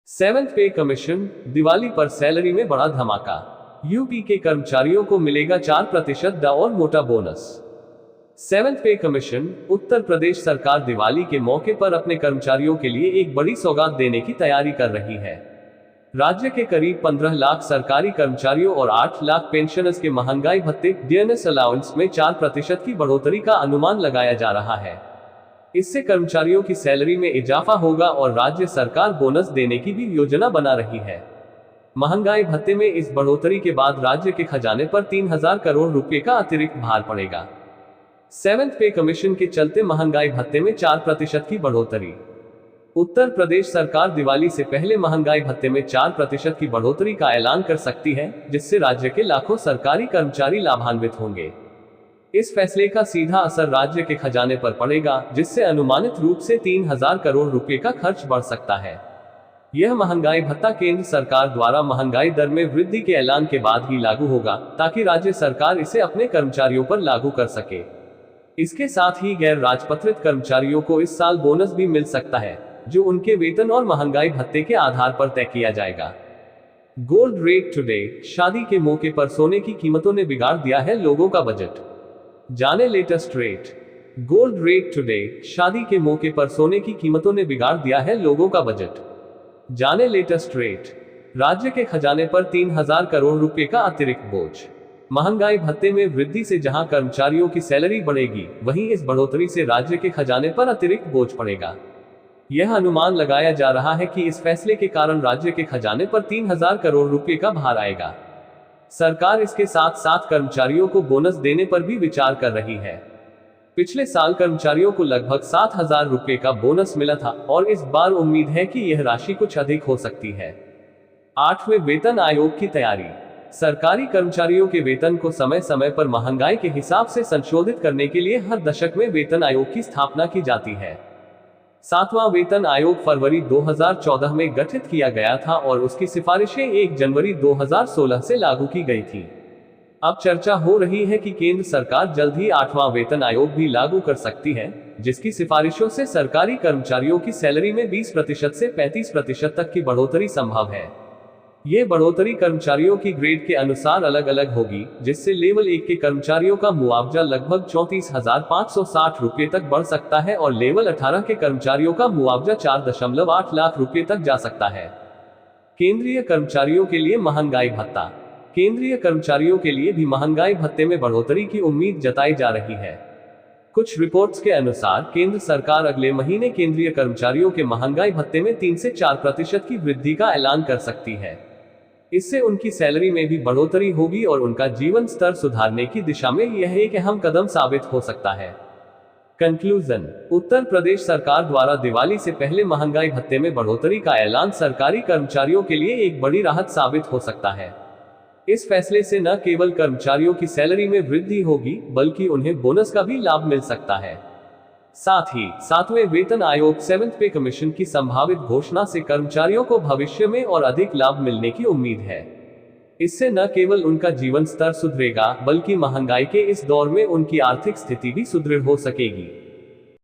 Seventh पे commission, Diwali पर salary में बड़ा धमाका। यूपी के कर्मचारियों को मिलेगा 4% और मोटा बोनस। सेवेंथ पे कमीशन, उत्तर प्रदेश सरकार दिवाली के मौके पर अपने कर्मचारियों के लिए एक बड़ी सौगात देने की तैयारी कर रही है। राज्य के करीब 15 लाख सरकारी कर्मचारियों और 8 लाख पेंशनर्स के महंगाई भत्ते डीएनएस अलाउंस में 4% की बढ़ोतरी का अनुमान लगाया जा रहा है। इससे कर्मचारियों की सैलरी में इजाफा होगा और राज्य सरकार बोनस देने की भी योजना बना रही है। महंगाई भत्ते में इस बढ़ोतरी के बाद राज्य के खजाने पर 3,000 करोड़ रुपए का अतिरिक्त भार पड़ेगा। सेवेंथ पे कमीशन के चलते महंगाई भत्ते में 4% की बढ़ोतरी। उत्तर प्रदेश सरकार दिवाली से पहले महंगाई भत्ते में 4% की बढ़ोतरी का ऐलान कर सकती है, जिससे राज्य के लाखों सरकारी कर्मचारी लाभान्वित होंगे। इस फैसले का सीधा असर राज्य के खजाने पर पड़ेगा, जिससे अनुमानित रूप से 3,000 करोड़ रुपए का खर्च बढ़ सकता है। यह महंगाई भत्ता केंद्र सरकार द्वारा महंगाई दर में वृद्धि के ऐलान के बाद ही लागू होगा, ताकि राज्य सरकार इसे अपने कर्मचारियों पर लागू कर सके। इसके साथ ही गैर राजपत्रित कर्मचारियों को इस साल बोनस भी मिल सकता है, जो उनके वेतन और महंगाई भत्ते के आधार पर तय किया जाएगा। गोल्ड रेट टुडे, शादी के मौके पर सोने की कीमतों ने बिगाड़ दिया है लोगों का बजट। जाने latest rate. Gold rate today, शादी के मौके पर सोने की कीमतों ने बिगाड़ दिया है लोगों का बजट। जाने लेटेस्ट रेट। राज्य के खजाने पर 3,000 करोड़ रुपए का अतिरिक्त बोझ। महंगाई भत्ते में वृद्धि से जहां कर्मचारियों की सैलरी बढ़ेगी, वहीं इस बढ़ोतरी से राज्य के खजाने पर अतिरिक्त बोझ पड़ेगा। यह अनुमान लगाया जा रहा है कि इस फैसले के कारण राज्य के खजाने पर 3,000 करोड़ रुपए का भार आएगा। सरकार इसके साथ साथ कर्मचारियों को बोनस देने पर भी विचार कर रही है। पिछले साल कर्मचारियों को लगभग 7,000 रुपए का बोनस मिला था और इस बार उम्मीद है कि यह राशि कुछ अधिक हो सकती है। 8वें वेतन आयोग की तैयारी। सरकारी कर्मचारियों के वेतन को समय समय पर महंगाई के हिसाब से संशोधित करने के लिए हर दशक में वेतन आयोग की स्थापना की जाती है। 7वां वेतन आयोग फरवरी 2014 में गठित किया गया था और उसकी सिफारिशें 1 जनवरी 2016 से लागू की गई थी। अब चर्चा हो रही है कि केंद्र सरकार जल्द ही 8वां वेतन आयोग भी लागू कर सकती है, जिसकी सिफारिशों से सरकारी कर्मचारियों की सैलरी में 20% से 35% तक की बढ़ोतरी संभव है। ये बढ़ोतरी कर्मचारियों की ग्रेड के अनुसार अलग अलग होगी, जिससे लेवल 1 के कर्मचारियों का मुआवजा लगभग 34,560 रुपए तक बढ़ सकता है और लेवल 18 के कर्मचारियों का मुआवजा 4.8 लाख रुपए तक जा सकता है। केंद्रीय कर्मचारियों के लिए महंगाई भत्ता। केंद्रीय कर्मचारियों के लिए भी महंगाई भत्ते में बढ़ोतरी की उम्मीद जताई जा रही है। कुछ रिपोर्ट्स के अनुसार केंद्र सरकार अगले महीने केंद्रीय कर्मचारियों के महंगाई भत्ते में 3 से 4% की वृद्धि का ऐलान कर सकती है। इससे उनकी सैलरी में भी बढ़ोतरी होगी और उनका जीवन स्तर सुधारने की दिशा में यह एक अहम कदम साबित हो सकता है। कंक्लूजन। उत्तर प्रदेश सरकार द्वारा दिवाली से पहले महंगाई भत्ते में बढ़ोतरी का ऐलान सरकारी कर्मचारियों के लिए एक बड़ी राहत साबित हो सकता है। इस फैसले से न केवल कर्मचारियों की सैलरी में वृद्धि होगी, बल्कि उन्हें बोनस का भी लाभ मिल सकता है। साथ ही 7वें वेतन आयोग 7th पे कमीशन की संभावित घोषणा से कर्मचारियों को भविष्य में और अधिक लाभ मिलने की उम्मीद है। इससे न केवल उनका जीवन स्तर सुधरेगा, बल्कि महंगाई के इस दौर में उनकी आर्थिक स्थिति भी सुदृढ़ हो सकेगी।